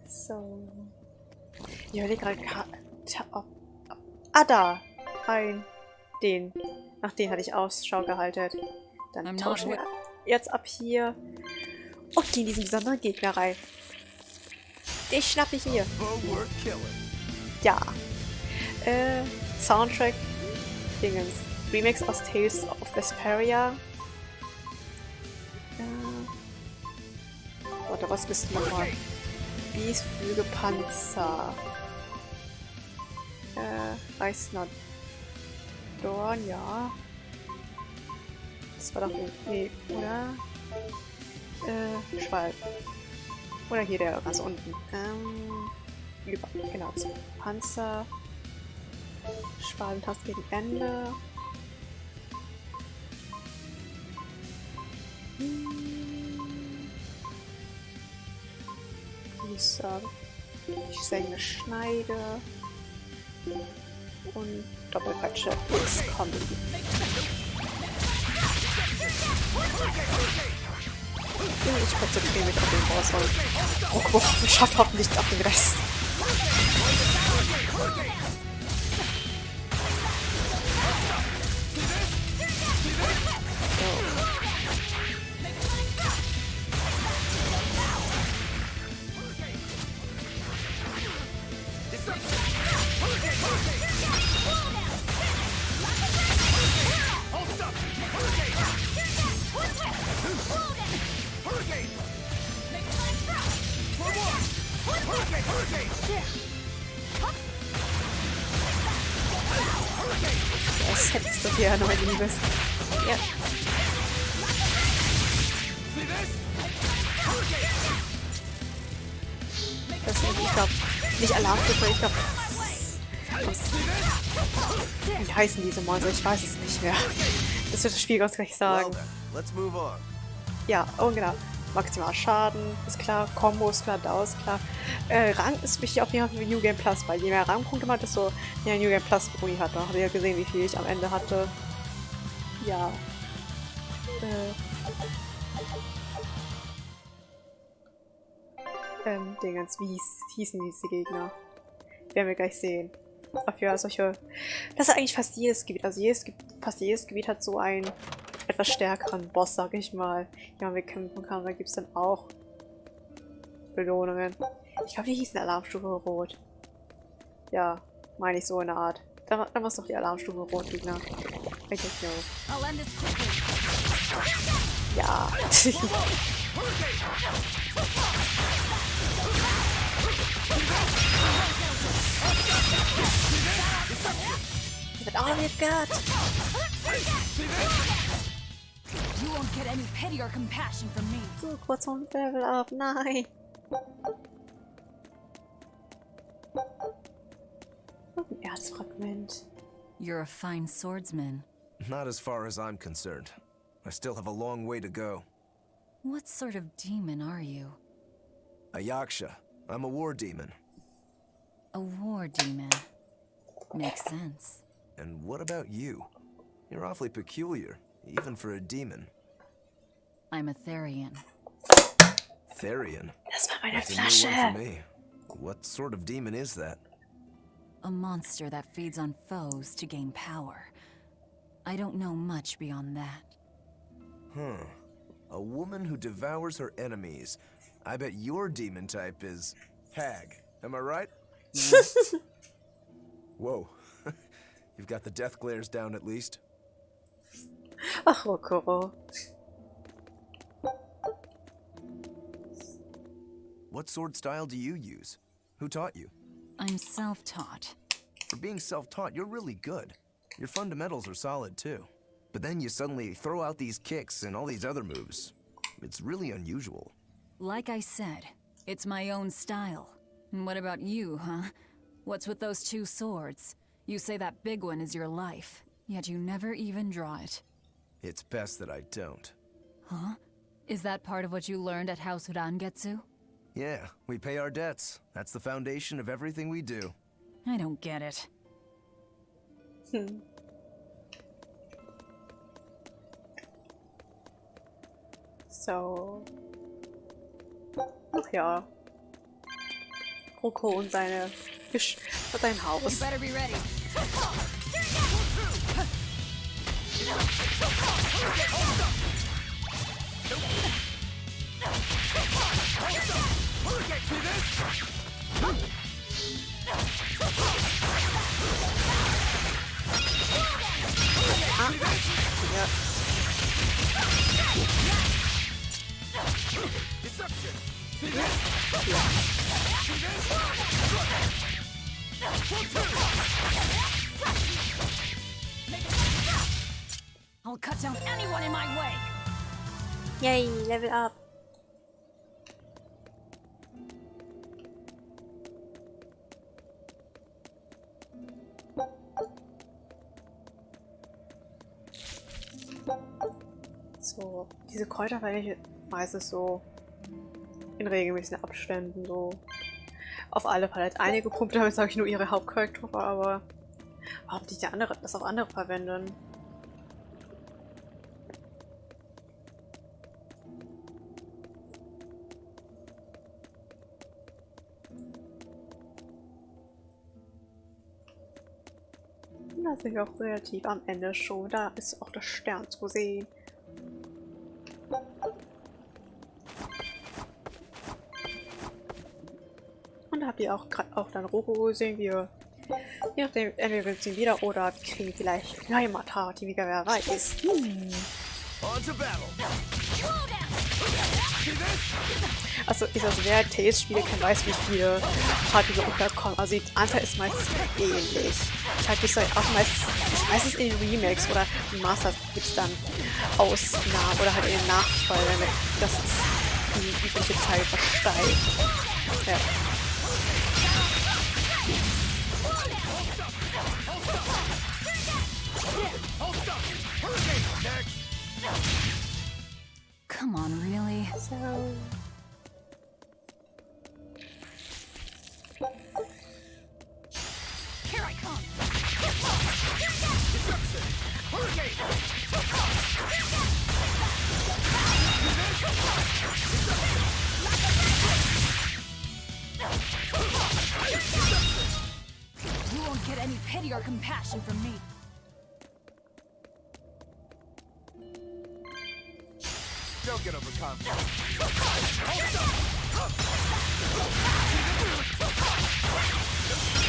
So. Ich überlege gerade, da! Den. Nach den hatte ich Ausschau gehalten. Dann tauschen wir jetzt ab hier. Und gehen in diesen besonderen Gegner rein. Den schnappe ich hier. Ja. Soundtrack. Dingens. Remix aus Tales of Vesperia. Warte, was bist du nochmal? Biesflüge Panzer. Reißnadorn, ja. Das war doch. Nee, oder? Schwalb. Oder hier der ganz unten. Genau, das Panzer. Schwalbentaste gegen Ende. Ich senke Schneide. Und Doppelquetsche. X kommt. Ich konzentriere mich auf den Boss und ich schaffe hoffentlich auch den Rest. Das hättest du gerne, mein Liebes. Ja. Das ist, ich glaube, nicht Alarmstufe, ich glaube. Wie heißen diese Monster? Ich weiß es nicht mehr. Das wird das Spiel ganz gleich sagen. Ja, oh genau. Maximal Schaden, ist klar. Combo ist klar, Dauer ist klar. Rang ist wichtig auf jeden Fall für New Game Plus, weil je mehr Rangpunkte man hat, desto mehr New Game Plus Boni hat. Da habt ihr ja gesehen, wie viel ich am Ende hatte. Ja. Dingens, wie hießen diese Gegner? Werden wir gleich sehen. Dafür solche. Das ist eigentlich fast jedes Gebiet. Also fast jedes Gebiet hat so einen etwas stärkeren Boss, sag ich mal. Ja, wir kämpfen kann. Da gibt es dann auch Belohnungen. Ich glaube, die hießen Alarmstufe Rot. Ja, meine ich so in der Art. Da muss doch die Alarmstufe Rot Gegner. I don't know. Ja. But all you've got. You won't get any pity or compassion from me. So kurz vom Level up, nein. Ein Erzfragment. You're a fine swordsman. Not as far as I'm concerned. I still have a long way to go. What sort of demon are you? A Yaksha. I'm a war demon. A war demon. Makes sense. And what about you? You're awfully peculiar, even for a demon. I'm a Therian. Therian? Das war meine That's a new Flasche. one for me. What sort of demon is that? A monster that feeds on foes to gain power. I don't know much beyond that. Huh. A woman who devours her enemies. I bet your demon type is hag. Am I right? Whoa. You've got the death glares down at least. Ach, Rokoro. What sword style do you use? Who taught you? I'm self-taught. For being self-taught, you're really good. Your fundamentals are solid too. But then you suddenly throw out these kicks and all these other moves. It's really unusual. Like I said, it's my own style. And what about you, huh? What's with those two swords? You say that big one is your life, yet you never even draw it. It's best that I don't. Huh? Is that part of what you learned at House Urangetsu? Yeah, we pay our debts. That's the foundation of everything we do. I don't get it. So. Ach ja. Roko und sein Haus. You better be ready. Ah, ja. I'll cut down anyone in my way. Yay, Level up. So, diese Kräuter werde ich meistens so in regelmäßigen Abständen so auf alle Paletten. Einige Punkte habe ich, sage ich, nur ihre Hauptcharaktere, aber warum die das auch andere verwenden? Da sind wir auch relativ am Ende schon. Da ist auch der Stern zu sehen. Und da habt ihr auch dann Roko gesehen, wie wir, je nachdem, entweder wir ziehen wieder oder wir kriegen vielleicht neue Matati, wie wer weiß. Also ich als wer TS-Spiele kein weiß, wie viele Party so unterkommen. Also die Anzahl ist meistens ähnlich. Ich halt bisher auch meistens in den Remakes oder Remasters gibt es dann Ausnahmen oder halt in den Nachfolgern. Das ist die übliche Zeit versteigt. Ja. Come on, really? So. Here I come. You won't get any pity or compassion from me. Don't get overconfident.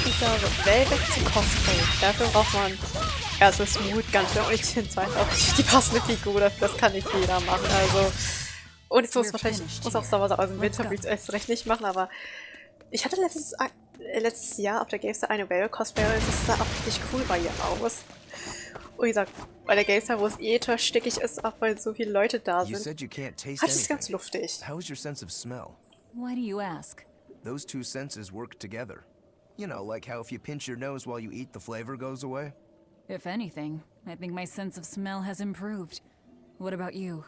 Ich glaube, Velvet zu cosplayen, dafür braucht man erstens Mut, ganz schön, und ich finde zweitens auch nicht die passende Figur, das kann nicht jeder machen, also. Und jetzt muss auch sowas aus dem Winter erst recht nicht machen, aber ich hatte letztes Jahr auf der GER eine Velvet-Cosplayerin, das sah auch richtig cool bei ihr aus. Und wie gesagt, bei der GER, wo es etwas stickig ist, auch weil so viele Leute da sind, hat es ganz luftig. How is your sense of smell? Why do you ask? Those two senses work together. You know, like how if you pinch your nose while you eat, the flavor goes away? If anything, I think my sense of smell has improved. What about you?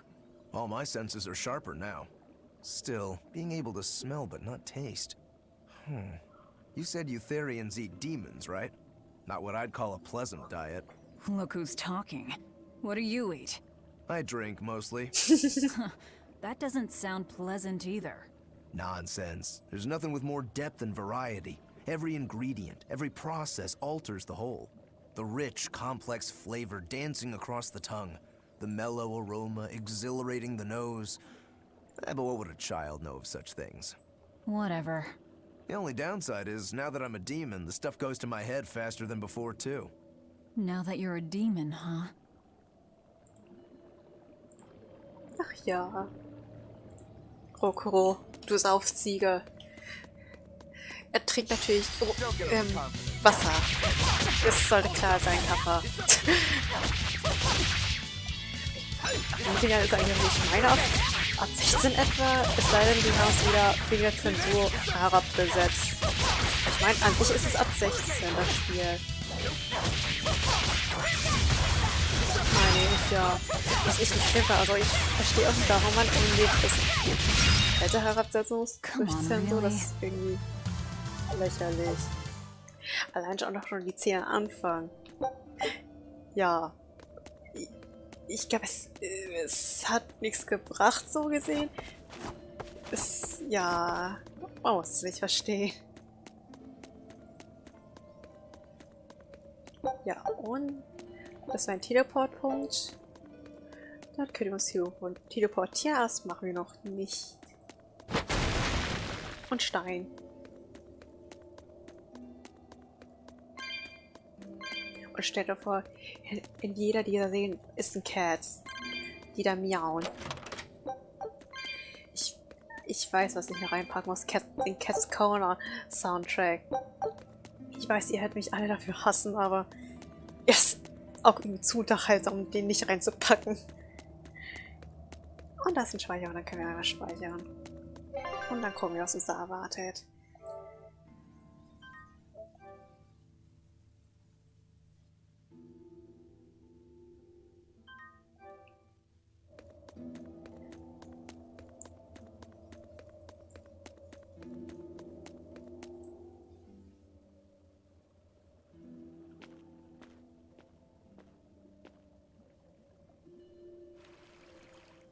All my senses are sharper now. Still, being able to smell but not taste. You said Eutherians eat demons, right? Not what I'd call a pleasant diet. Look who's talking. What do you eat? I drink, mostly. That doesn't sound pleasant either. Nonsense. There's nothing with more depth and variety. Every ingredient, every process alters the whole. The rich, complex flavor dancing across the tongue. The mellow aroma exhilarating the nose. But what would a child know of such things? Whatever. The only downside is, now that I'm a demon, the stuff goes to my head faster than before, too. Now that you're a demon, huh? Ach ja. Rokuro, du Saufziege. Er trinkt natürlich Wasser. Das sollte klar sein, Kappa. Die Dinger ist eigentlich nicht meine ab 16 etwa, es sei denn, die haben es wieder wegen der Zensur herabgesetzt. Ich meine, an sich ist es ab 16, das Spiel. Nein, nicht ja. Was ich nicht schlimm war, also ich verstehe auch nicht, warum man unbedingt das Alter herabsetzen muss. Durch Zensur, das ist irgendwie lächerlich. Allein schon die 10 am Anfang. Ja. Ich glaube, es hat nichts gebracht, so gesehen. Ja, man muss es nicht verstehen. Ja, und das war ein Teleportpunkt. Dort können wir uns hier teleportieren. Das machen wir noch nicht. Und Stein. Und stellt euch vor, in jeder dieser Seen ist ein Cats, die da miauen. Ich weiß, was ich noch reinpacken muss. Den Cats Corner Soundtrack. Ich weiß, ihr werdet mich alle dafür hassen, aber es ist auch irgendwie zu unterhaltsam, um den nicht reinzupacken. Und da ist ein Speicher und dann können wir einmal speichern. Und dann gucken wir, was uns da erwartet.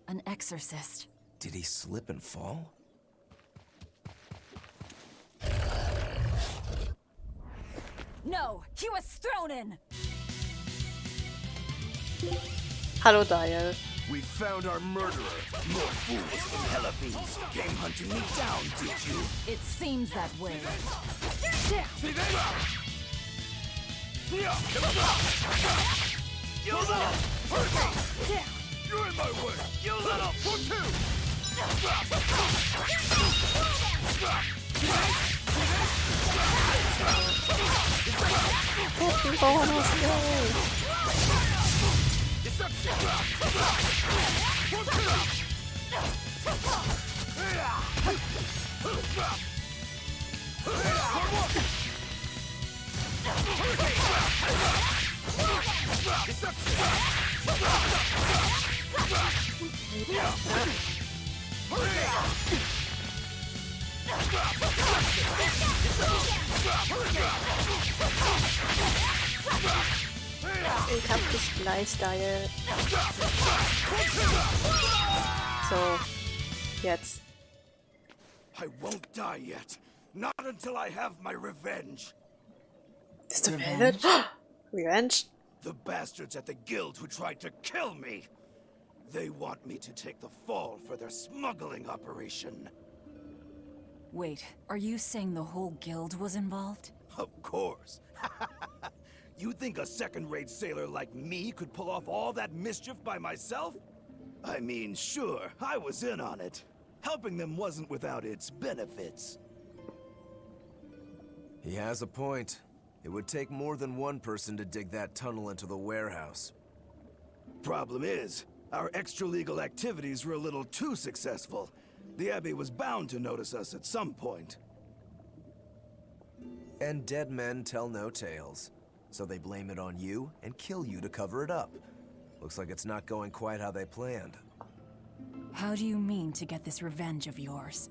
An exorcist. Did he slip and fall? No, he was thrown in. Hallo Dial. We found our murderer. More fools from Hellafees came hunting me down, did you? It seems that way. You little! Hurt me! You're in my way! You little! One, two! Ich hab dich gleich, Dial. So, jetzt. I won't die yet. Not until I have my revenge. Bist du verwirrt? Revenge? The bastards at the guild who tried to kill me. They want me to take the fall for their smuggling operation. Wait, are you saying the whole guild was involved? Of course. You think a second-rate sailor like me could pull off all that mischief by myself? I mean, sure, I was in on it. Helping them wasn't without its benefits. He has a point. It would take more than one person to dig that tunnel into the warehouse. Problem is, our extra-legal activities were a little too successful. The Abbey was bound to notice us at some point. And dead men tell no tales. So they blame it on you and kill you to cover it up. Looks like it's not going quite how they planned. How do you mean to get this revenge of yours?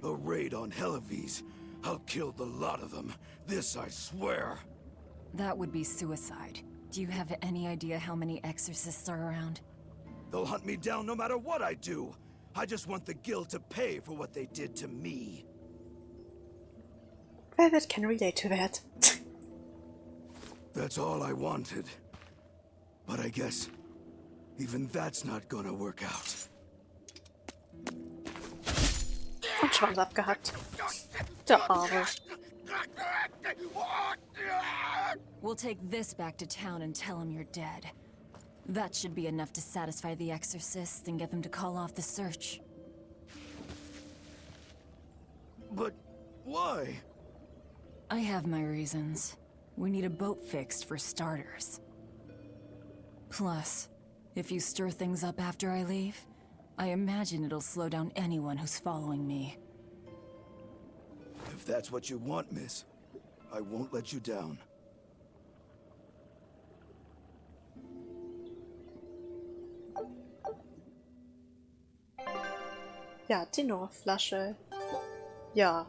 A raid on Hellafees. I'll kill the lot of them. This I swear. That would be suicide. Do you have any idea how many exorcists are around? They'll hunt me down no matter what I do. I just want the guild to pay for what they did to me. Velvet can relate to that. That's all I wanted. But I guess even that's not gonna work out. Und Schwanz abgehackt. Der Arme. We'll take this back to town and tell him you're dead. That should be enough to satisfy the exorcists and get them to call off the search. But why? I have my reasons. We need a boat fixed for starters. Plus, if you stir things up after I leave, I imagine it'll slow down anyone who's following me. If that's what you want, miss, I won't let you down. Ja, Tenorflasche. Ja.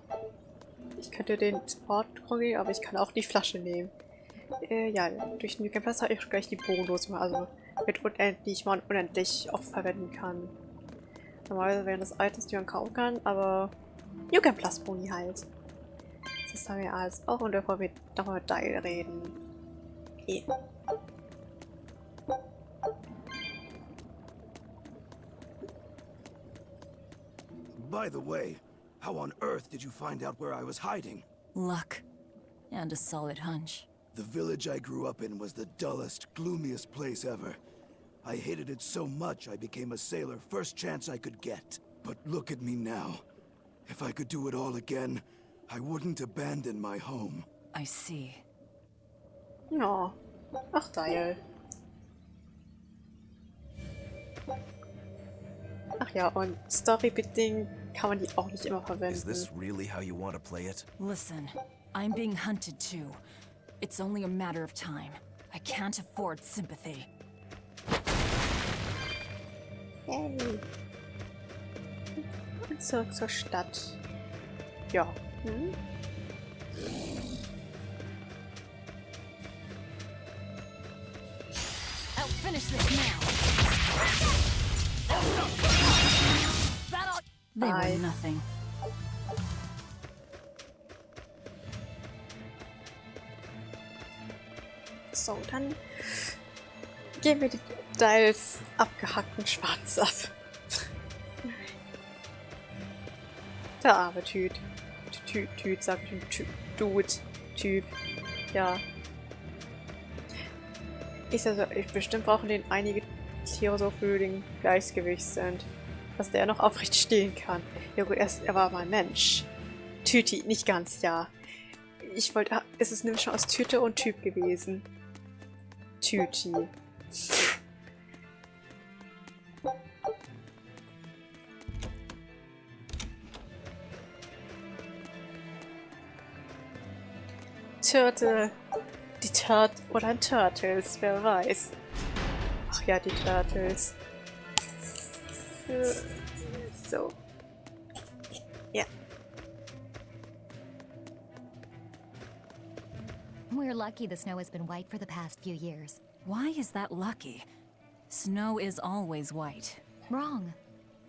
Ich könnte den Sport gehen, aber ich kann auch die Flasche nehmen. Ja, durch den New Plus habe ich gleich die Bonus, also mit unendlich man unendlich oft verwenden kann. Normalerweise wären das Items, die man kaufen kann, aber New Plus Boni halt. Das haben wir alles auch und bevor wir nochmal mit Dial reden. Eh. By the way, how on earth did you find out where I was hiding? Luck. And a solid hunch. The village I grew up in was the dullest, gloomiest place ever. I hated it so much I became a sailor first chance I could get. But look at me now. If I could do it all again, I wouldn't abandon my home. I see. Ja. Ach, geil. Ach ja, und storybedingt kann man die auch nicht immer verwenden. Is this really how you want to play it? Listen, I'm being hunted too. It's only a matter of time. I can't afford sympathy. Yay. Und zurück zur Stadt. Ja. Hm? I'll finish this now. They Bye. were nothing. So, dann geben wir die Teils abgehackten Schwanz ab. Der arme Typ. Typ, sag ich, Dude, Typ. Ja. Bestimmt brauchen den einige Tiere so für den Gleichgewicht sind. Dass der noch aufrecht stehen kann. Ja gut, er war mal ein Mensch. Tüti, nicht ganz, ja. Ich wollte... Es ist nämlich schon aus Tüte und Typ gewesen. Tüti. Turtle. Die oder ein Turtles, wer weiß. Ach ja, die Turtles. So. Ja. We're lucky the snow has been white for the past few years. Why is that lucky? Snow is always white. Wrong.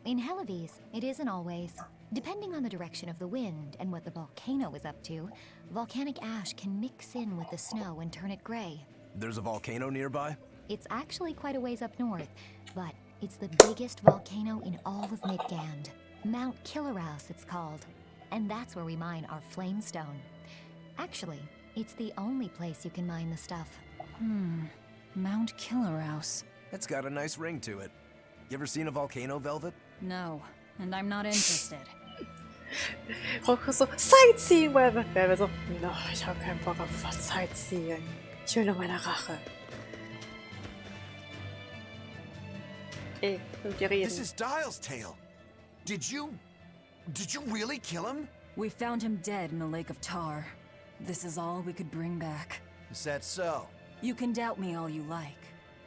In Helives, it isn't always. Depending on the direction of the wind and what the volcano is up to, volcanic ash can mix in with the snow and turn it gray. There's a volcano nearby? It's actually quite a ways up north, but it's the biggest volcano in all of Midgand. Mount Killeraus, it's called. And that's where we mine our flamestone. Actually, it's the only place you can mine the stuff. Mount Killeraus. It's got a nice ring to it. You ever seen a volcano, Velvet? No, and I'm not interested. Rocco so, Sightseeing, Velvet so, no, ich habe keinen Bock auf Sightseeing. Ich will nur meine Rache. Ey, mit dir reden. This is Dial's tale. Did you really kill him? We found him dead in the lake of tar. This is all we could bring back. Is that so? You can doubt me all you like,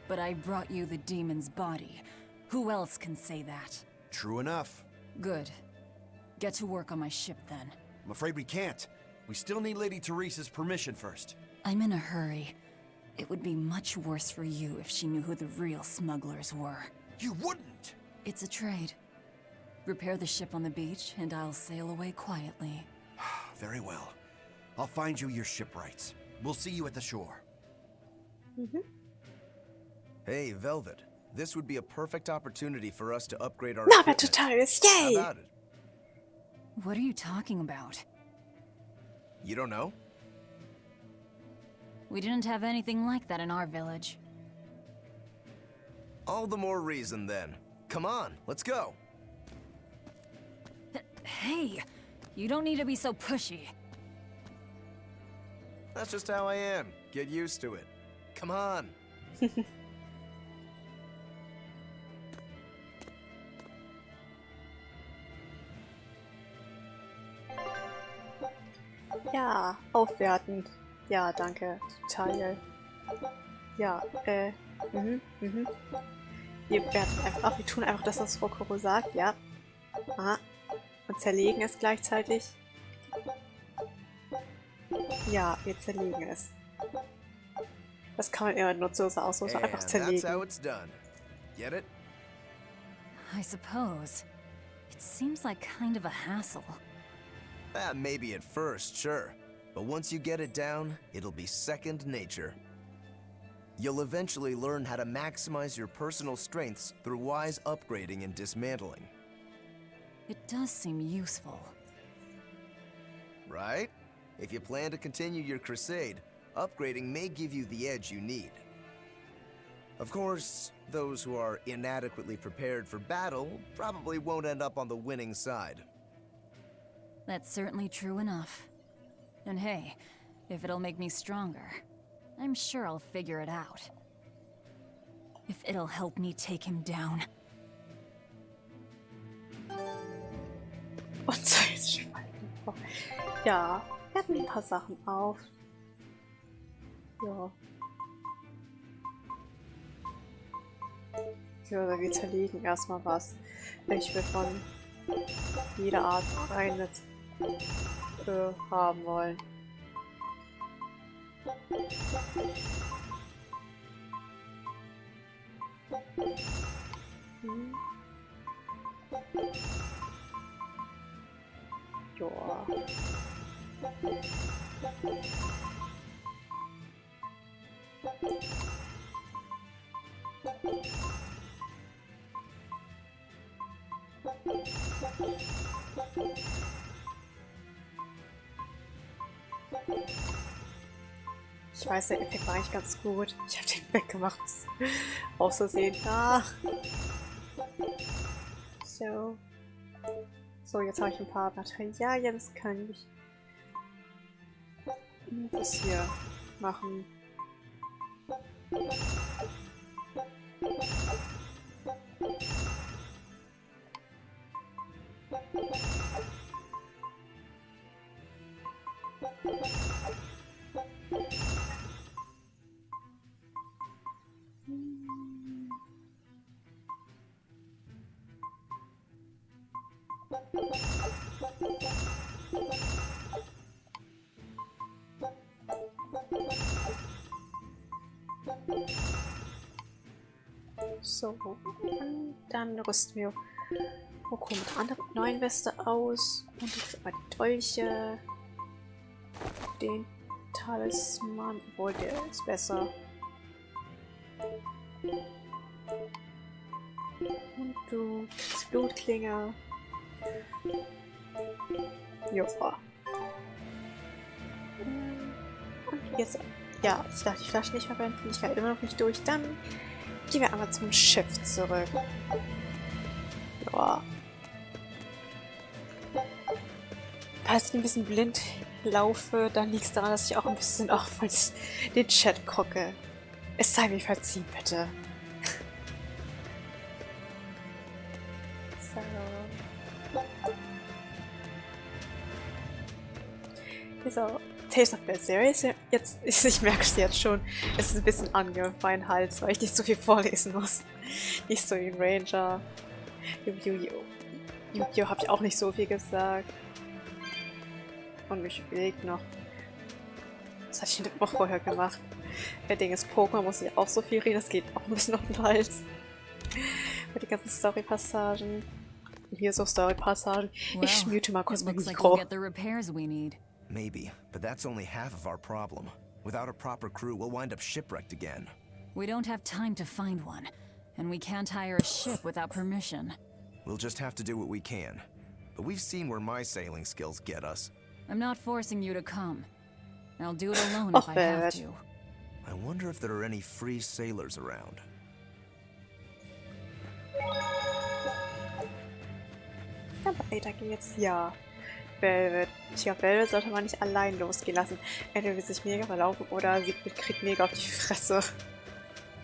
but I brought you the demon's body. Who else can say that? True enough. Good. Get to work on my ship then. I'm afraid we can't. We still need Lady Teresa's permission first. I'm in a hurry. It would be much worse for you if she knew who the real smugglers were. You wouldn't! It's a trade. Repair the ship on the beach, and I'll sail away quietly. Very well. I'll find you your shipwrights. We'll see you at the shore. Hey, Velvet. This would be a perfect opportunity for us to upgrade our Na, equipment. total ist, How yay! about it? What are you talking about? You don't know? We didn't have anything like that in our village. All the more reason then. Come on, let's go. Hey, you don't need to be so pushy. That's just how I am. Get used to it. Come on. Ja, aufwerten. Ja, danke, Talia. Ja, Wir werten einfach, wir tun einfach das, was Frau Koro sagt, ja. Aha. Und zerlegen es gleichzeitig. Ja, wir zerlegen es. Das kann man immer nutzlos aussuchen, einfach And that's how zerlegen. it's done. Get it? I suppose. It seems like kind of a hassle. Maybe at first, sure. But once you get it down, it'll be second nature. You'll eventually learn how to maximize your personal strengths through wise upgrading and dismantling. It does seem useful. Right? If you plan to continue your crusade, upgrading may give you the edge you need. Of course, those who are inadequately prepared for battle probably won't end up on the winning side. That's certainly true enough. And hey, if it'll make me stronger, I'm sure I'll figure it out. If it'll help me take him down. Und Zeitspalten. Ja, wir hatten ein paar Sachen auf. Ja. Ja, wir zerlegen erstmal was. Ich will von jeder Art eine haben wollen. Joa. Ich weiß, der Effekt war eigentlich ganz gut. Ich habe den weggemacht. Aus Versehen. Ah. So. So, jetzt habe ich ein paar Materialien. Das kann ich das hier machen. So, und dann rüsten wir Oko mit der anderen neuen Weste aus. Und ich mal die Dolche. Den Talisman, obwohl der ist besser. Und du, die Blutklinge. Joa. Und jetzt, ja, ich darf die Flasche nicht verwenden. Ich werde immer noch nicht durch. Dann gehen wir einmal zum Schiff zurück. Joa. Falls ich ein bisschen blind laufe, dann liegt es daran, dass ich auch ein bisschen auf den Chat gucke. Es sei mir verziehen, bitte. So. So, Taste of Berseria ist ja jetzt, ich merke es jetzt schon, es ist ein bisschen angefallen Hals, weil ich nicht so viel vorlesen muss. Nicht so wie ein Ranger. Yu-Gi-Oh! Habe ich auch nicht so viel gesagt. Und mich überlegt noch. Was hatte ich in der Woche vorher gemacht? Der Ding ist Pokémon, muss ich auch so viel reden, das geht auch ein bisschen auf den Hals. Mit den ganzen Story-Passagen. Hier so Story-Passagen. Ich mute mal kurz mein Mikro. Maybe, but that's only half of our problem. Without a proper crew, we'll wind up shipwrecked again. We don't have time to find one, and we can't hire a ship without permission. We'll just have to do what we can. But we've seen where my sailing skills get us. I'm not forcing you to come. I'll do it alone if I have to. I wonder if there are any free sailors around. Aber weiter geht's. Ja. Velvet. Tja, Velvet sollte man nicht allein losgehen lassen. Entweder wird sich mega verlaufen oder sie kriegt mega auf die Fresse.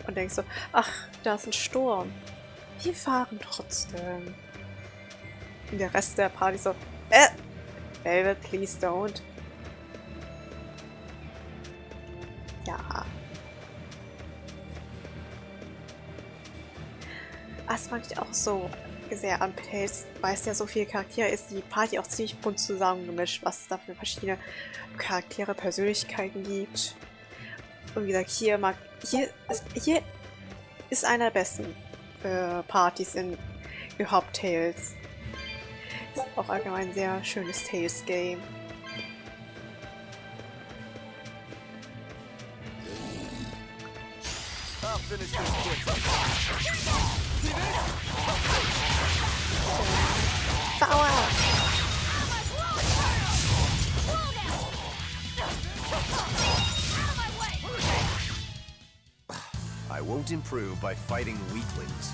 Und denkst so, ach, da ist ein Sturm. Wir fahren trotzdem. Und der Rest der Party so, Velvet, please don't. Ja. Das fand ich auch so sehr am Pace, weil es ja so viele Charaktere ist, die Party auch ziemlich bunt zusammengemischt, was es da für verschiedene Charaktere, Persönlichkeiten gibt. Und wie gesagt, hier ist einer der besten Partys in überhaupt Tales. Ist auch allgemein ein sehr schönes Tales-Game. finish this quick. Power! I won't improve by fighting weaklings.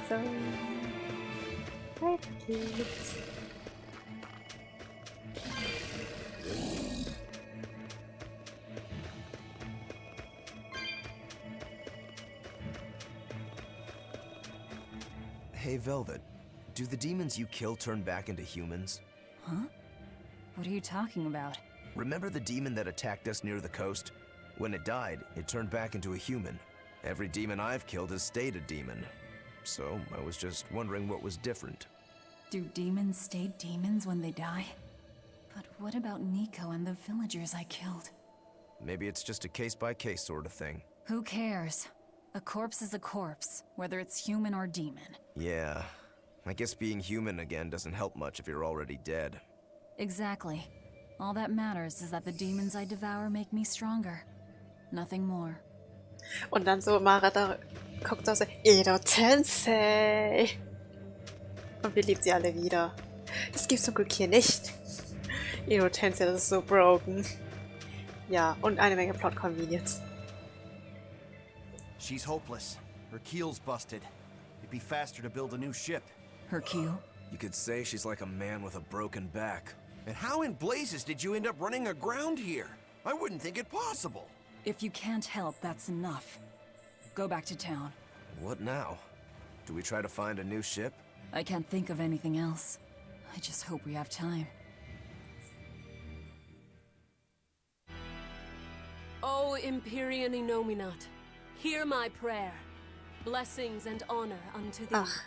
So, weiter geht's. Hey, Velvet. Do the demons you kill turn back into humans? Huh? What are you talking about? Remember the demon that attacked us near the coast? When it died, it turned back into a human. Every demon I've killed has stayed a demon. So, I was just wondering what was different. Do demons stay demons when they die? But what about Nico and the villagers I killed? Maybe it's just a case-by-case sort of thing. Who cares? A corpse is a corpse, whether it's human or demon. Yeah. I guess being human again doesn't help much if you're already dead. Exactly. All that matters is that the demons I devour make me stronger. Nothing more. Und dann so Marata guckt so, Edo Tensei. Und wir liebt sie alle wieder. Das gibt's zum Glück hier nicht. Edo Tensei, das ist so broken. Ja, und eine Menge Plot-Convenience. She's hopeless. Her keel's busted. It'd be faster to build a new ship. Her keel? You could say she's like a man with a broken back. And how in blazes did you end up running aground here? I wouldn't think it possible. If you can't help, that's enough. Go back to town. What now? Do we try to find a new ship? I can't think of anything else. I just hope we have time. O Empyrean Innominat, hear my prayer. Blessings and honor unto thee. Ach,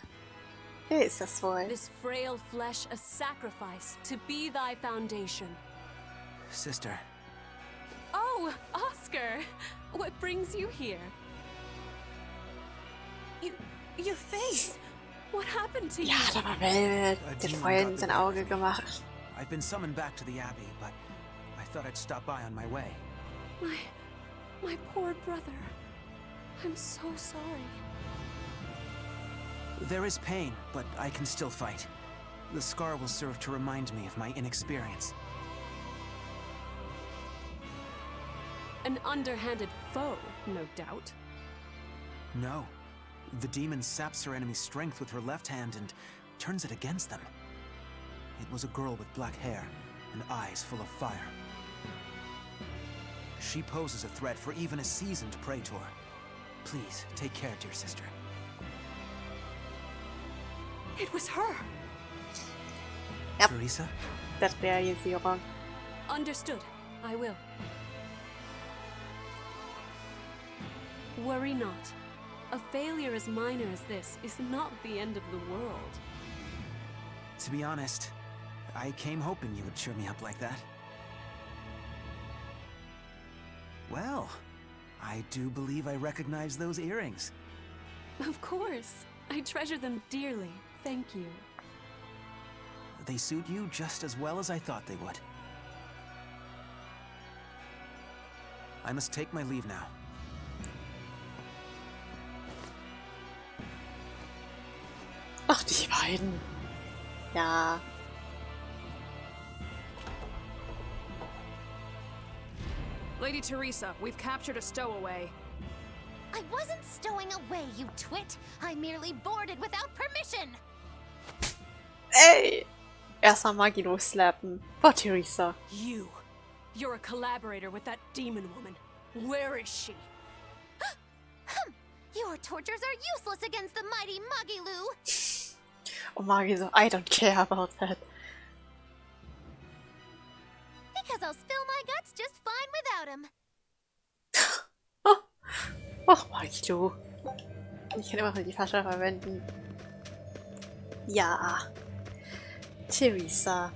wer ist das wohl? This frail flesh a sacrifice to be thy foundation. Sister. Oh, Oscar! What brings you here? Your face! What happened to you? Ja, da war Velvet. Den Feuer in sein Auge gemacht. I've been summoned back to the Abbey, but I thought I'd stop by on my way. My poor brother. I'm so sorry. There is pain, but I can still fight. The scar will serve to remind me of my inexperience. An underhanded foe, no doubt. No. The demon saps her enemy's strength with her left hand and turns it against them. It was a girl with black hair and eyes full of fire. She poses a threat for even a seasoned praetor. Please, take care, dear sister. It was her! Yep. Teresa? Das Realisierung. Understood. I will. Worry not. A failure as minor as this is not the end of the world. To be honest, I came hoping you would cheer me up like that. Well, I do believe I recognize those earrings. Of course. I treasure them dearly. Thank you. They suit you just as well as I thought they would. I must take my leave now. Ach, die beiden. Ja. Lady Teresa, we've captured a stowaway. I wasn't stowing away, you twit. I merely boarded without permission. Ey! Erstmal Maggie losslappen. Boah, Teresa. You're a collaborator with that demon woman. Where is she? Your tortures are useless against the mighty Magilu. Oh, Maggie so, I don't care about that. Because I'll spill my guts just fine without him. Ach, Maggie, du. Ich kann immer noch die Flasche verwenden. Ja. Teresa.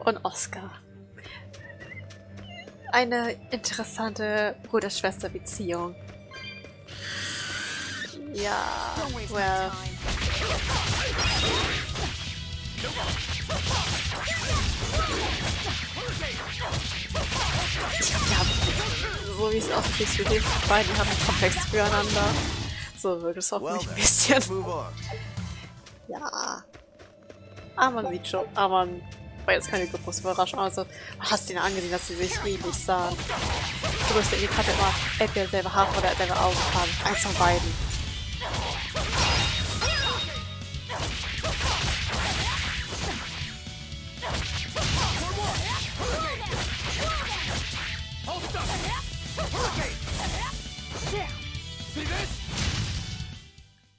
Und Oscar. Eine interessante Bruder-Schwester-Beziehung. Ja, well. Ich glaube, die haben, so wie es aussieht, für die beiden haben einen Komplex füreinander. So wirkt es auf mich ein bisschen. Ja. Aber man sieht schon, aber man war jetzt keine große Überraschung. Also, hast du ihnen angesehen, dass sie sich ähnlich sahen. Du musst irgendwie gerade immer entweder selber Haare oder selber Augen haben. Eins von beiden.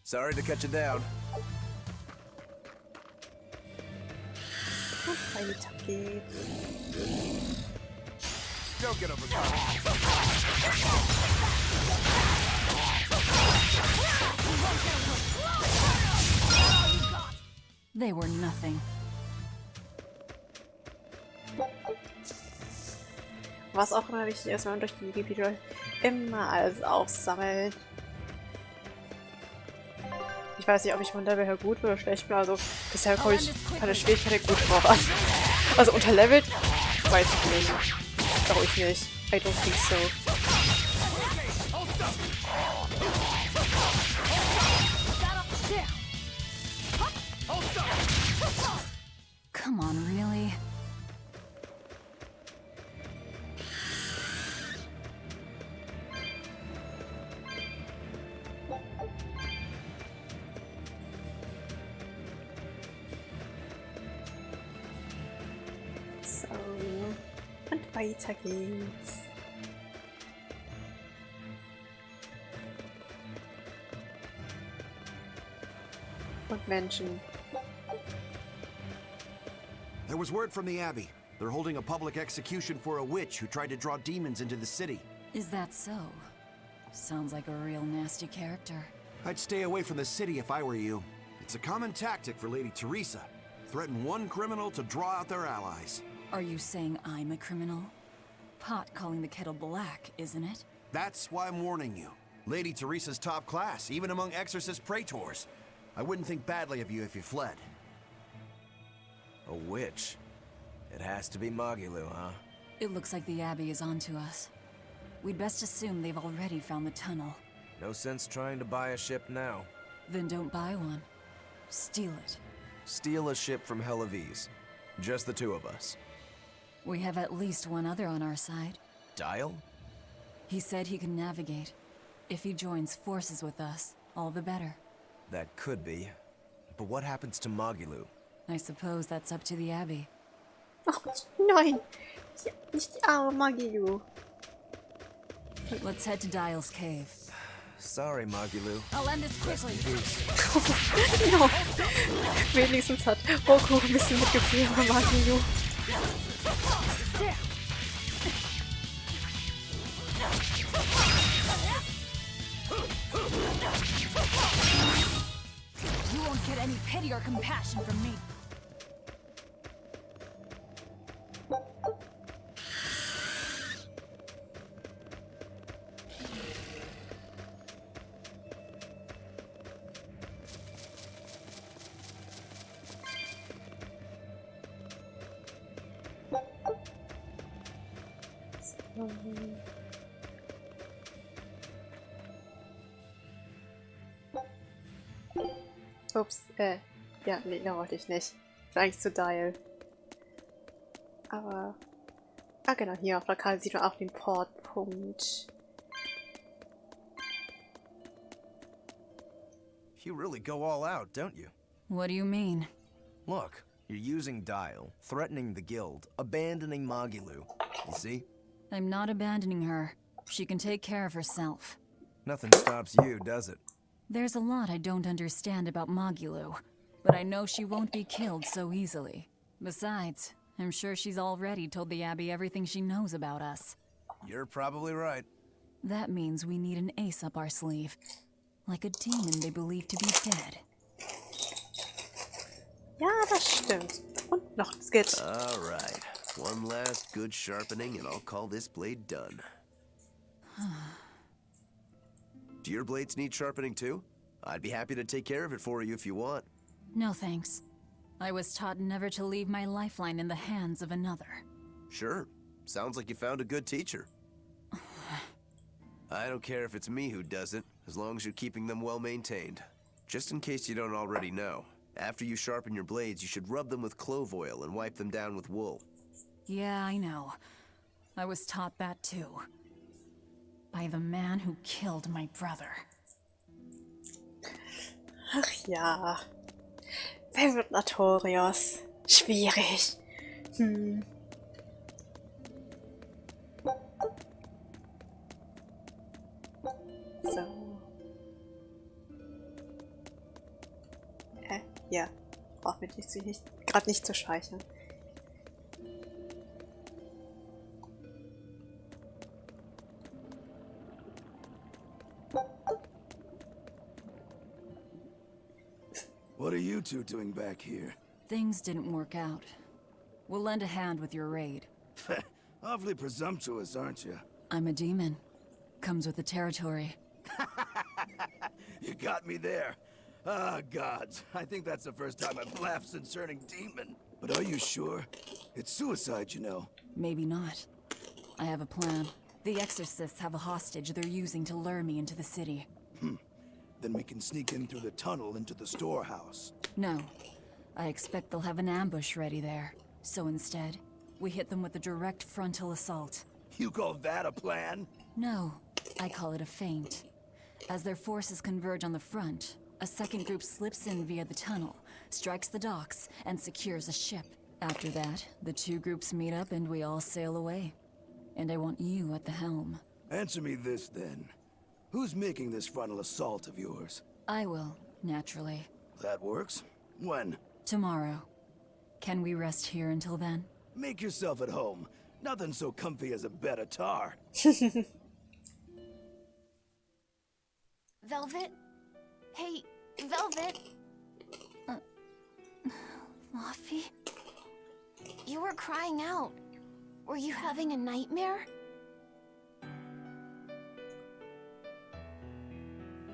Sorry to cut you down. Und weiter geht's. Don't get overcome. They were nothing. Was auch immer wichtig ist, wenn man durch die Gebiete immer alles aufsammelt. Ich weiß nicht, ob ich von Level her gut oder schlecht bin, also bisher komme ich von der Schwierigkeit gut voran. Also unterlevelt? Weiß ich nicht. Glaube ich nicht. I don't think so. Come on, really? So. Und weiter geht's. Und Menschen. There was word from the Abbey. They're holding a public execution for a witch who tried to draw demons into the city. Is that so? Sounds like a real nasty character. I'd stay away from the city if I were you. It's a common tactic for Lady Teresa. Threaten one criminal to draw out their allies. Are you saying I'm a criminal? Pot calling the kettle black, isn't it? That's why I'm warning you. Lady Teresa's top class, even among exorcist praetors. I wouldn't think badly of you if you fled. A witch? It has to be Magilu, huh? It looks like the Abbey is onto us. We'd best assume they've already found the tunnel. No sense trying to buy a ship now. Then don't buy one. Steal it. Steal a ship from Helavis. Just the two of us. We have at least one other on our side. Dial? He said he can navigate. If he joins forces with us, all the better. That could be. But what happens to Magilu? I suppose that's up to the Abbey. Oh nein! Ja, nicht die arme Magilu. Let's head to Dial's cave. Sorry, Magilu. I'll end this quickly. No. Wenigstens hat Roku ein bisschen mitgefühlt bei Magilu. You won't get any pity or compassion from me. Ups, ja, nee, da wollte ich nicht. Ich will eigentlich zu Dial. Aber, genau, hier auf der Karte sieht man auch den Portpunkt. You really go all out, don't you? What do you mean? Look, you're using Dial, threatening the guild, abandoning Magilu. You see? I'm not abandoning her. She can take care of herself. Nothing stops you, does it? There's a lot I don't understand about Magilu, but I know she won't be killed so easily. Besides, I'm sure she's already told the Abbey everything she knows about us. You're probably right. That means we need an ace up our sleeve. Like a demon they believe to be dead. Ja, das stimmt. Und noch ein Skit. All right. One last good sharpening and I'll call this blade done. Do your blades need sharpening too? I'd be happy to take care of it for you if you want. No thanks. I was taught never to leave my lifeline in the hands of another. Sure. Sounds like you found a good teacher. I don't care if it's me who does it, as long as you're keeping them well maintained. Just in case you don't already know, after you sharpen your blades, you should rub them with clove oil and wipe them down with wool. Yeah, I know. I was taught that too. By the man who killed my brother. Ach ja. Wer wird Notorious? Schwierig. So. Ja. Braucht mir gerade nicht zu speichern. What are you two doing back here? Things didn't work out. We'll lend a hand with your raid. Awfully presumptuous, aren't you? I'm a demon. Comes with the territory. You got me there. Ah, gods. I think that's the first time I've laughed since turning demon. But are you sure? It's suicide, you know. Maybe not. I have a plan. The exorcists have a hostage they're using to lure me into the city. Then we can sneak in through the tunnel into the storehouse. No. I expect they'll have an ambush ready there. So instead, we hit them with a direct frontal assault. You call that a plan? No, I call it a feint. As their forces converge on the front, a second group slips in via the tunnel, strikes the docks, and secures a ship. After that, the two groups meet up and we all sail away. And I want you at the helm. Answer me this, then. Who's making this frontal assault of yours? I will, naturally. That works. When? Tomorrow. Can we rest here until then? Make yourself at home. Nothing so comfy as a bed of tar. Velvet? Hey, Velvet? Laffy? You were crying out. Were you having a nightmare?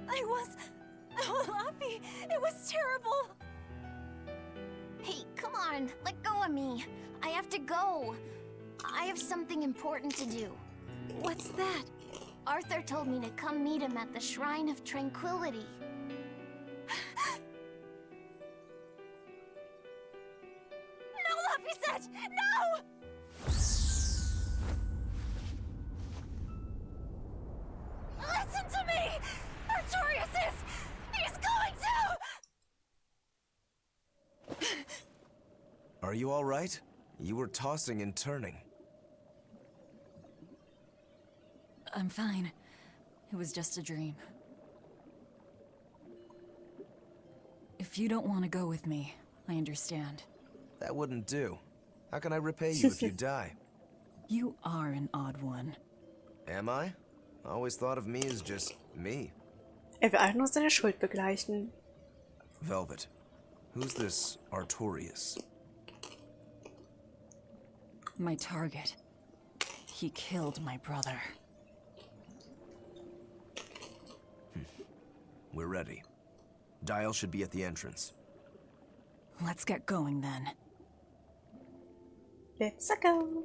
I was... Oh, Laffy! It was terrible! Hey, come on, let go of me. I have to go. I have something important to do. What's that? Arthur told me to come meet him at the Shrine of Tranquility. No, Laffy said! No! Listen to me! Artorius is... He's going to... Are you all right? You were tossing and turning. I'm fine. It was just a dream. If you don't want to go with me, I understand. That wouldn't do. How can I repay you if you die? You are an odd one. Am I? I always thought of me as just me. Er will einfach nur seine Schuld begleichen. Velvet, who's this Artorius? My target. He killed my brother. We're ready. Dial should be at the entrance. Let's get going then. Let's go.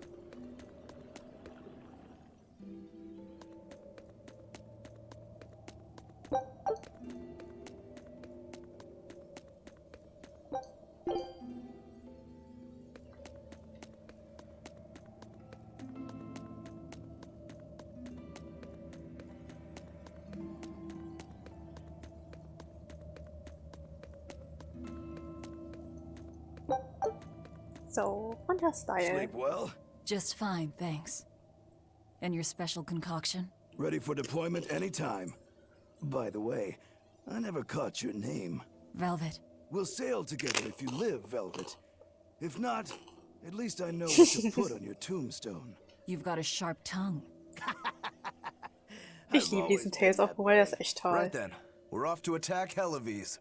So, und das Style. Sleep well? Just fine, thanks. And your special concoction? Ready for deployment anytime. By the way, I never caught your name. Velvet. We'll sail together if you live, Velvet. If not, at least I know what to put on your tombstone. You've got a sharp tongue. Ich liebe diesen Tales of Morel, das ist echt toll. Right then, we're off to attack Helives.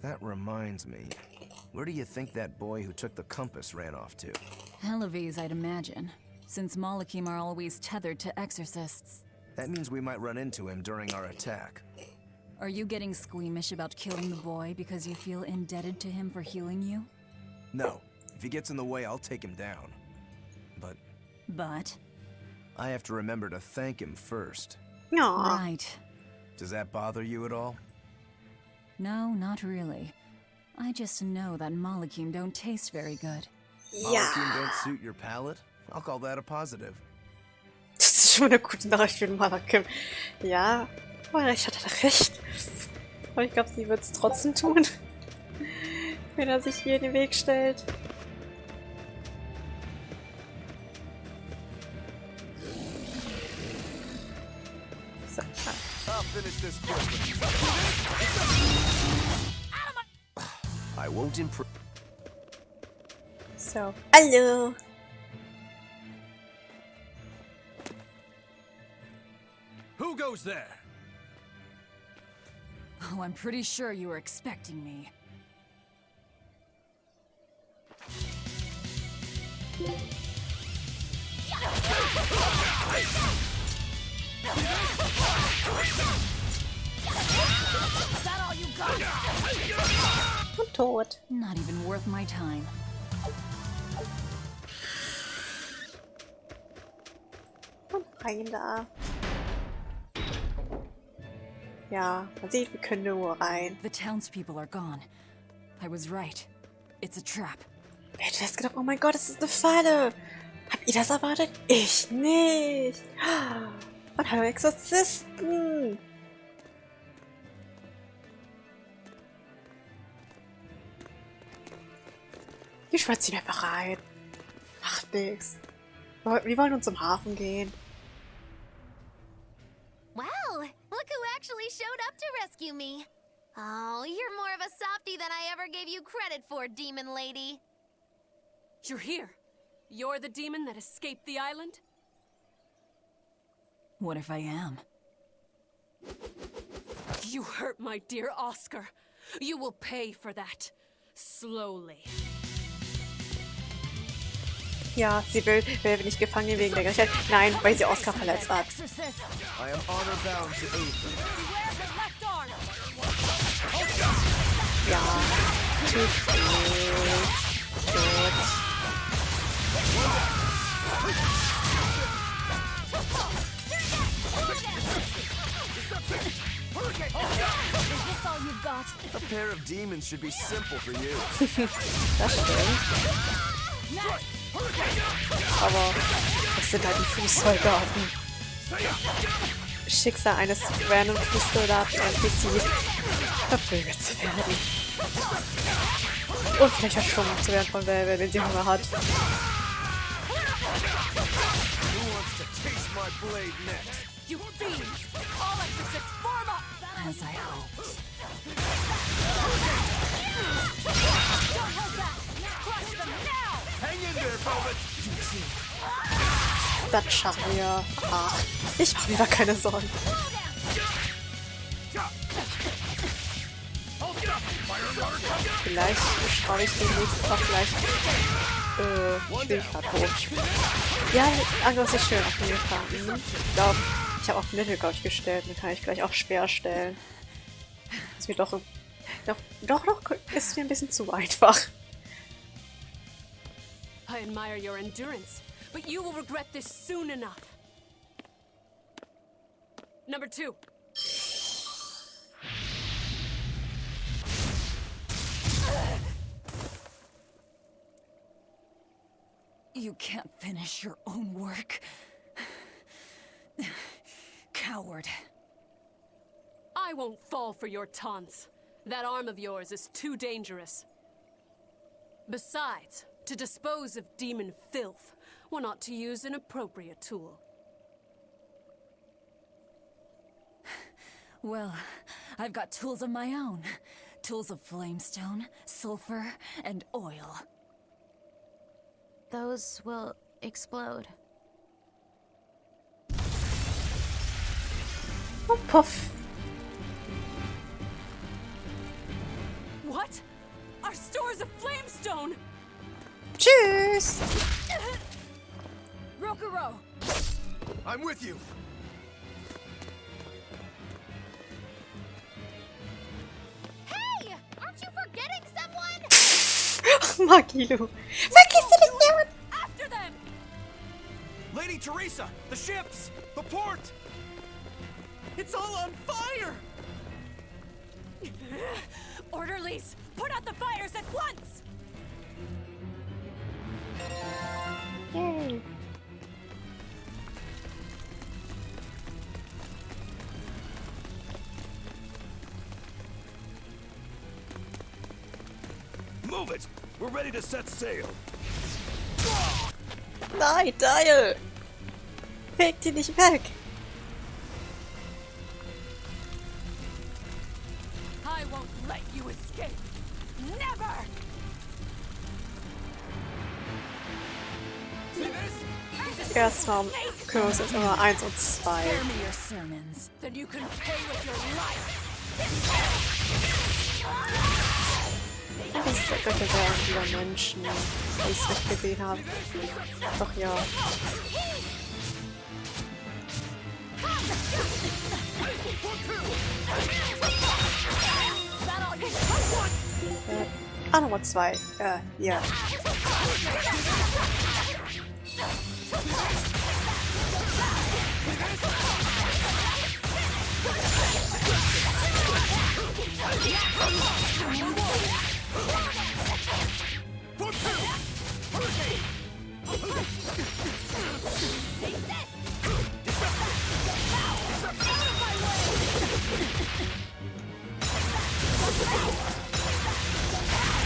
That reminds me. Where do you think that boy who took the compass ran off to? Helives, I'd imagine, since Malachim are always tethered to exorcists. That means we might run into him during our attack. Are you getting squeamish about killing the boy because you feel indebted to him for healing you? No. If he gets in the way, I'll take him down. But? I have to remember to thank him first. Ja. Right. Does that bother you at all? No, not really. I just know that Malakim don't taste very good. Molecules don't suit your palate? I'll call that a positive. Das ist schon eine gute Nachricht für den Malakim. Ja, aber ich hatte recht. Aber ich glaube, sie wird es trotzdem tun. Wenn er sich hier in den Weg stellt. So. I'll finish this quickly. I won't improve. So. Hallo. Who goes there? Oh, I'm pretty sure you were expecting me. Is that all you got? Und tot. Not even worth my time. Und rein da. Ja, man sieht, wir können nur rein. The townspeople are gone. I was right. It's a trap. Wer hätte das gedacht? Oh mein Gott, das ist eine Falle. Habt ihr das erwartet? Ich nicht. Und hallo Exorzisten. Wir schwatzen einfach rein. Macht nix. Wir wollen uns zum Hafen gehen. Wow, look who actually showed up to rescue me. Oh, you're more of a softie than I ever gave you credit for, demon lady. You're here. You're the demon that escaped the island? What if I am? You hurt my dear Oscar. You will pay for that. Slowly. Ja, sie will nicht gefangen nehmen wegen der Gerechtigkeit. Nein, weil sie Oscar verletzt hat. I am honor bound to aid them. Beware the left arm! Ja, tschüss. Is this all you've got? A pair of demons should be simple for you. Das stimmt. Aber das sind halt die Fußsoldaten. Schicksal eines random Fußsoldaten NPCs verprügelt zu werden. Und vielleicht verschwunden zu werden von Velvet, wenn sie Hunger hat. You fiends! All exorcists form up! As I hoped. Don't hold back! Crush them now! Hang in there, Velvet! Das schaffen wir. Ach, ich mache mir da keine Sorgen. Vielleicht schraube ich den nächsten Tag vielleicht Schwierigkeit hoch. Ja, Angriff ist schön auf jeden Fall. Ich glaube, ich habe auch Mittel, glaube ich, gestellt. Dann kann ich gleich auch schwer stellen. Das wird doch ist mir ein bisschen zu einfach. I admire your endurance, but you will regret this soon enough. Number 2. You can't finish your own work. Coward. I won't fall for your taunts. That arm of yours is too dangerous. Besides, to dispose of demon filth, one ought to use an appropriate tool. Well, I've got tools of my own. Tools of flamestone, sulfur, and oil. Those will explode. Oh, puff. What? Our stores of flamestone! Tschüss. Rokuro! I'm with you! Hey! Aren't you forgetting someone? Magilu. Vergiss du nicht, Leon! After them! Lady Teresa! The ships! The port! It's all on fire! Orderlies, put out the fires at once! Yay. Move it! We're ready to set sail. Nein, Dial! Feg die nicht weg! I won't let you escape! Never! Erstmal kümmern wir uns jetzt immer 1 und 2. Spare me your sermons. Then you can pay with your life! Das ist der Götter der wieder Menschen, wenn ich es nicht gesehen habe. Doch ja. Nummer 2. Ja.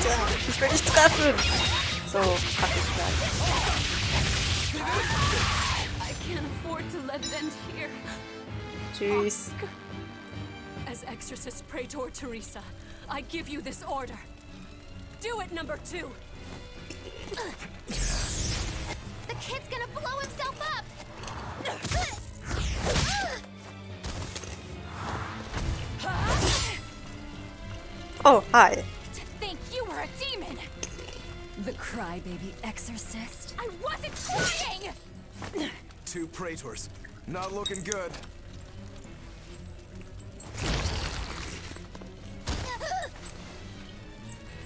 Ja, ich will nicht treffen! So, pack ich gleich. I can't afford to let it end here. Tschüss. As Exorcist Praetor Teresa, I give you this order. Do it, number 2! The kid's gonna blow himself up! Oh, hi. To think you were a demon! The crybaby exorcist? I wasn't crying! 2 praetors. Not looking good.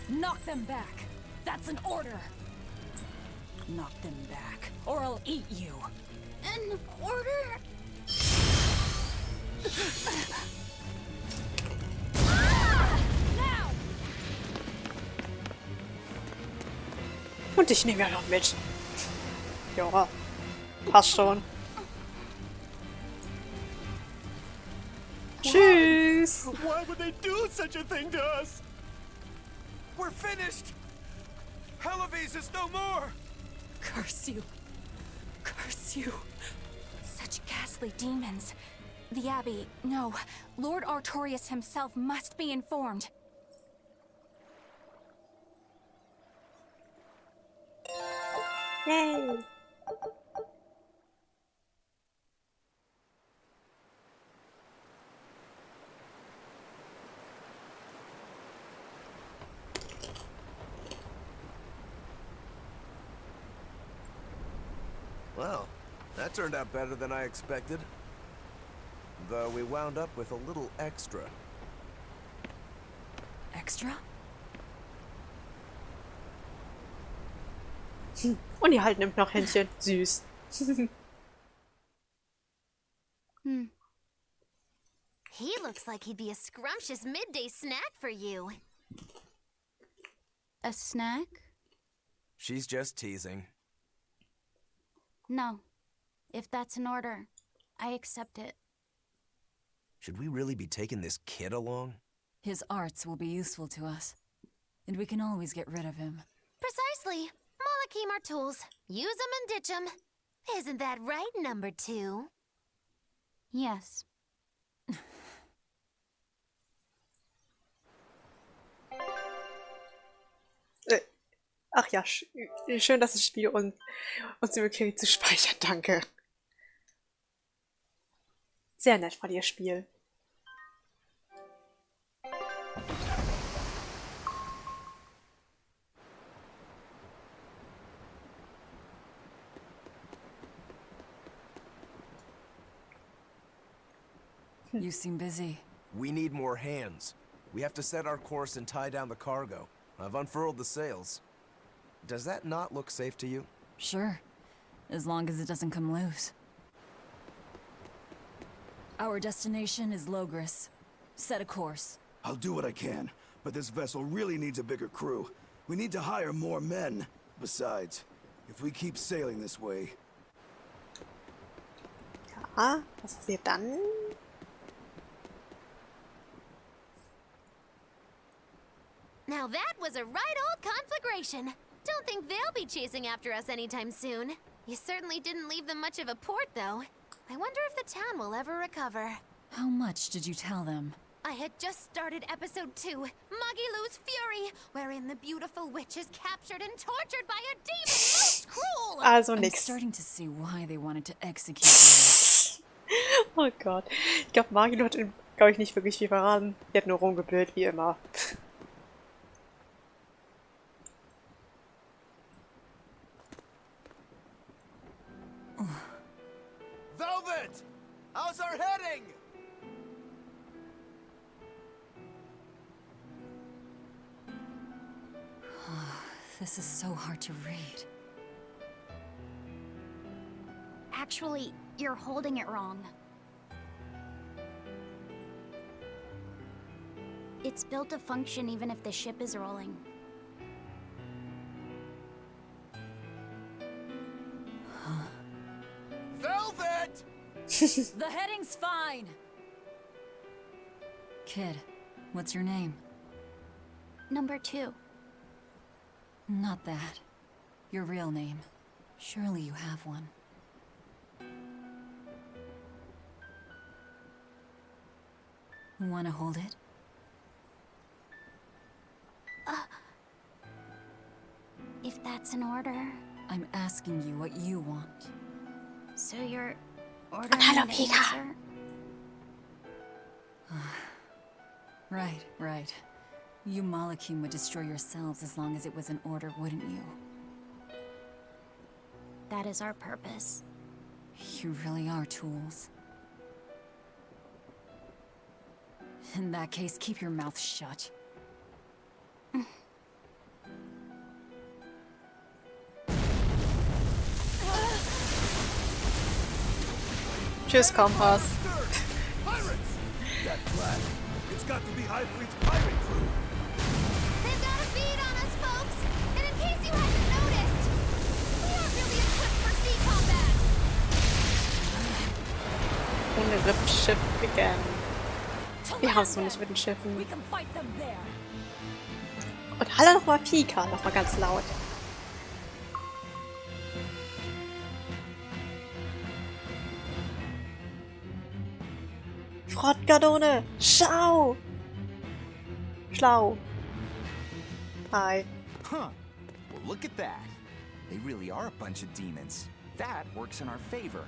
Knock them back. That's an order. Knock them back, or I'll eat you. An order? Now! Und ich nehme ja noch mit. Ja, passt schon. Tschüss. Why would they do such a thing to us? We're finished! Helives is no more! Curse you. Curse you. Such ghastly demons. The Abbey, no. Lord Artorius himself must be informed. Yay. Well, that turned out better than I expected. Though we wound up with a little extra. Extra? Und die halt nimmt noch Händchen. Süß. He looks like he'd be a scrumptious midday snack for you. A snack? She's just teasing. No. If that's an order, I accept it. Should we really be taking this kid along? His arts will be useful to us. And we can always get rid of him. Precisely. Malakim are tools. Use them and ditch them. Isn't that right, number 2? Yes. Ach ja, schön, dass das Spiel uns die Möglichkeit zu speichern. Danke. Sehr nett war ihr Spiel. You seem busy. We need more hands. We have to set our course and tie down the cargo. I've unfurled the sails. Does that not look safe to you? Sure, as long as it doesn't come loose. Our destination is Logris. Set a course. I'll do what I can, but this vessel really needs a bigger crew. We need to hire more men. Besides, if we keep sailing this way... Ja, was passiert dann? Now that was a right old conflagration. Don't think they'll be chasing after us anytime soon. You certainly didn't leave them much of a port, though. I wonder if the town will ever recover. How much did you tell them? I had just started episode 2, Magilou's Fury, wherein the beautiful witch is captured and tortured by a demon most cruel! Also I'm nix. starting to see why they wanted to execute you. Oh Gott. Ich glaube, Magilo hat, glaube ich, nicht wirklich viel verraten. Die hat nur rumgeblöd, wie immer. Velvet! How's our heading? This is so hard to read. Actually, you're holding it wrong. It's built to function even if the ship is rolling. Velvet! The heading's fine! Kid, what's your name? Number 2. Not that. Your real name. Surely you have one. Wanna hold it? If that's an order. I'm asking you what you want. So you're ordering Hello, me to Peter. answer? Right. You Malakim would destroy yourselves as long as it was an order, wouldn't you? That is our purpose. You really are tools. In that case, keep your mouth shut. Tschüss, Kompass. Pirates! That flag. It's got to be High Fleet's pirate crew. They've got a bead on us, folks! And in case you hadn't noticed, we aren't really equipped for sea combat! Ohne Rippschiff again. Wir haben es noch nicht mit den Schiffen. We can fight them there. Und halle nochmal Pika, nochmal ganz laut. Frottkanone! Schau! Schlau. Hi. Huh. Well, look at that. They really are a bunch of demons. That works in our favor.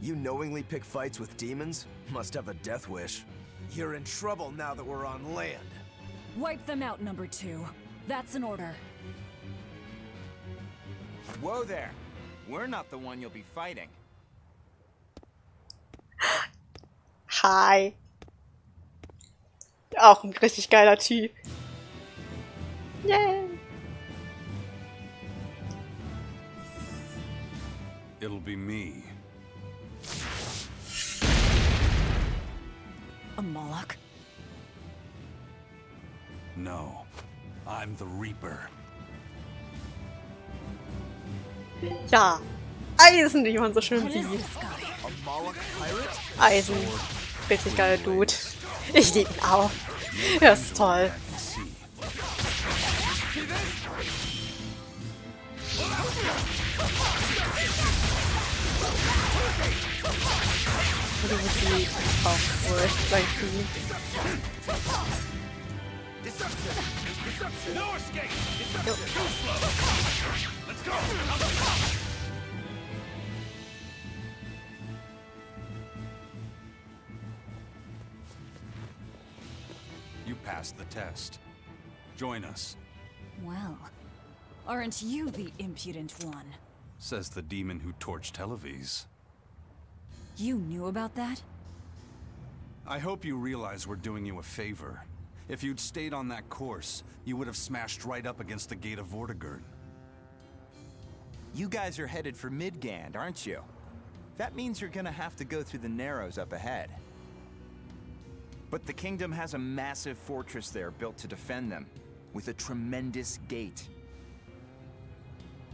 You knowingly pick fights with demons? Must have a death wish. You're in trouble now that we're on land. Wipe them out, number 2. That's an order. Whoa there. We're not the one you'll be fighting. Hi. Auch ein richtig geiler Typ. Yay! It'll be me. A Moloch? No, I'm the Reaper. Ja. Eisen, wie man so schön What is sieht. this guy? A Moloch pirate? Eisen. Richtig geiler Dude. Ich liebe ihn auch. Er ist toll. Die Musik auch wohl gleich viel. You passed the test. Join us, Well, aren't you the impudent one? says the demon who torched Televis. You knew about that? I hope you realize we're doing you a favor. If you'd stayed on that course, you would have smashed right up against the gate of Vortigern. You guys are headed for Midgand, aren't you? That means you're gonna have to go through the Narrows up ahead. But the kingdom has a massive fortress there built to defend them, with a tremendous gate.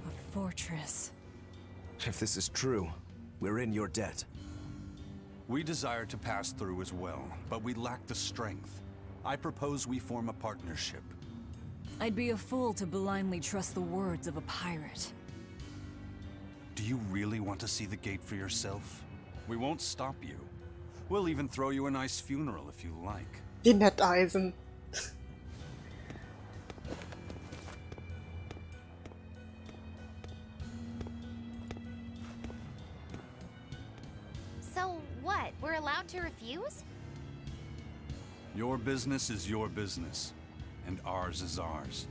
A fortress. If this is true, we're in your debt. We desire to pass through as well, but we lack the strength. I propose we form a partnership. I'd be a fool to blindly trust the words of a pirate. Do you really want to see the gate for yourself? We won't stop you. We'll even throw you a nice funeral if you like. Die Netteisen. So what? We're allowed to refuse? Your business is your business, and ours is ours.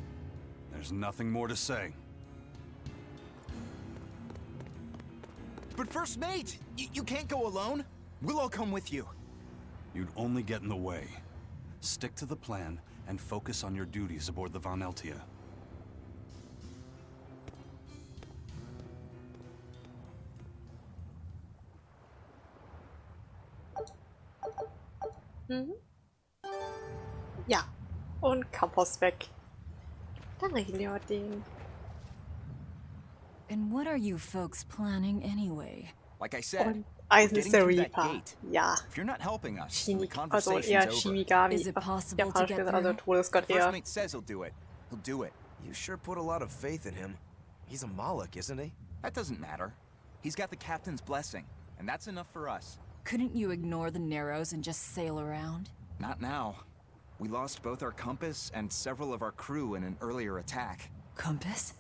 There's nothing more to say. But First Mate, you can't go alone. We'll all come with you. You'd only get in the way. Stick to the plan and focus on your duties aboard the Von Eltia. Ja, und Campus weg. Dann reden wir mit denen. And what are you folks planning anyway? Like I said, Und we're Eisen getting ist der through that Reaper. gate. Ja. If you're not helping us, then the Also conversation's eher over. Shinigami. Is it possible to Japanisch get gesagt, also through? Todesgott First eher. Mate says he'll do it. He'll do it. You sure put a lot of faith in him. He's a Moloch, isn't he? That doesn't matter. He's got the captain's blessing, and that's enough for us. Couldn't you ignore the Narrows and just sail around? Not now. We lost both our compass and several of our crew in an earlier attack. Compass?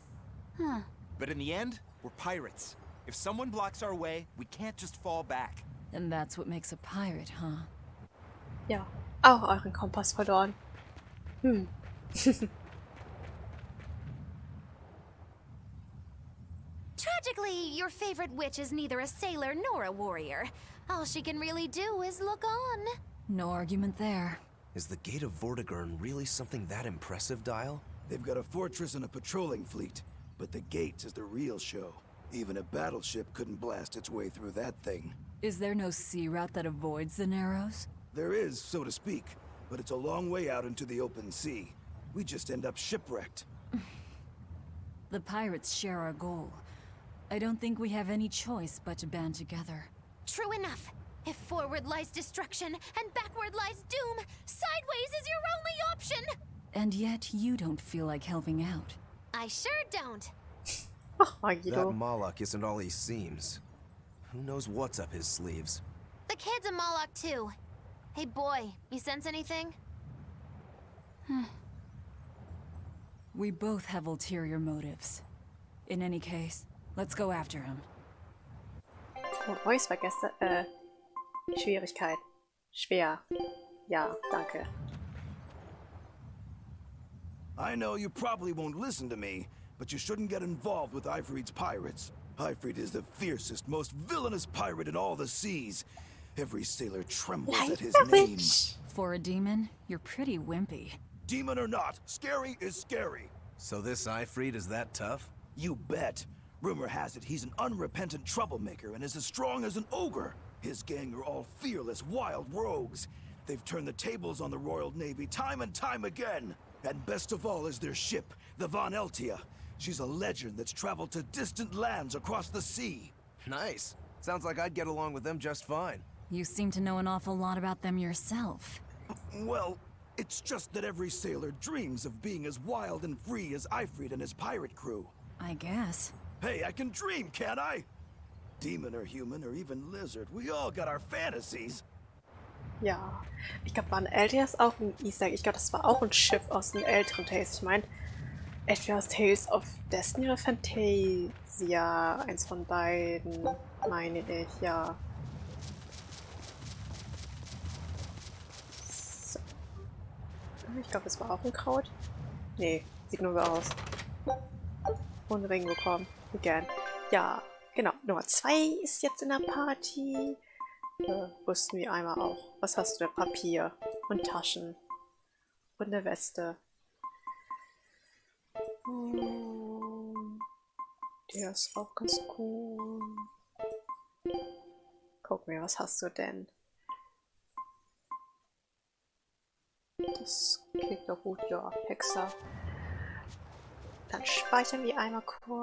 Huh. But in the end, we're pirates. If someone blocks our way, we can't just fall back. And that's what makes a pirate, huh? Ja, auch euren Kompass verloren. Tragically, your favorite witch is neither a sailor nor a warrior. All she can really do is look on. No argument there. Is the Gate of Vortigern really something that impressive, Dial? They've got a fortress and a patrolling fleet, but the gates is the real show. Even a battleship couldn't blast its way through that thing. Is there no sea route that avoids the Narrows? There is, so to speak, but it's a long way out into the open sea. We just end up shipwrecked. The pirates share our goal. I don't think we have any choice but to band together. True enough. If forward lies destruction and backward lies doom, sideways is your only option! And yet you don't feel like helping out. I sure don't. Ach, That Magito. Moloch isn't all he seems. Who knows what's up his sleeves? The kid's a Moloch too. Hey boy, you sense anything? We both have ulterior motives. In any case, let's go after him. Oh, Voice vergessen. Schwierigkeit. Schwer. Ja, danke. I know you probably won't listen to me, but you shouldn't get involved with Ifrit's pirates. Ifrit is the fiercest, most villainous pirate in all the seas. Every sailor trembles at his name. For a demon, you're pretty wimpy. Demon or not, scary is scary. So this Ifrit is that tough? You bet. Rumor has it he's an unrepentant troublemaker and is as strong as an ogre. His gang are all fearless, wild rogues. They've turned the tables on the Royal Navy time and time again. And best of all is their ship, the Von Eltia. She's a legend that's traveled to distant lands across the sea. Nice. Sounds like I'd get along with them just fine. You seem to know an awful lot about them yourself. Well, it's just that every sailor dreams of being as wild and free as Ifrit and his pirate crew. I guess. Hey, I can dream, can't I? Demon or human or even lizard, we all got our fantasies. Ja. Ich glaube, Van Eltia ist auch ein Easter Egg. Ich glaube, das war auch ein Schiff aus den älteren Tales. Ich meine, entweder aus Tales of Destiny oder Fantasia. Eins von beiden, meine ich, ja. So. Ich glaube, das war auch ein Kraut. Nee, sieht nur so aus. Und einen Ring bekommen. Wie gern. Ja, genau. Nummer 2 ist jetzt in der Party. Wussten wir einmal auch. Was hast du da? Papier und Taschen. Und eine Weste. Die ist auch ganz cool. Guck mir, was hast du denn? Das klingt doch gut, ja. Hexer. Dann speichern wir einmal kurz.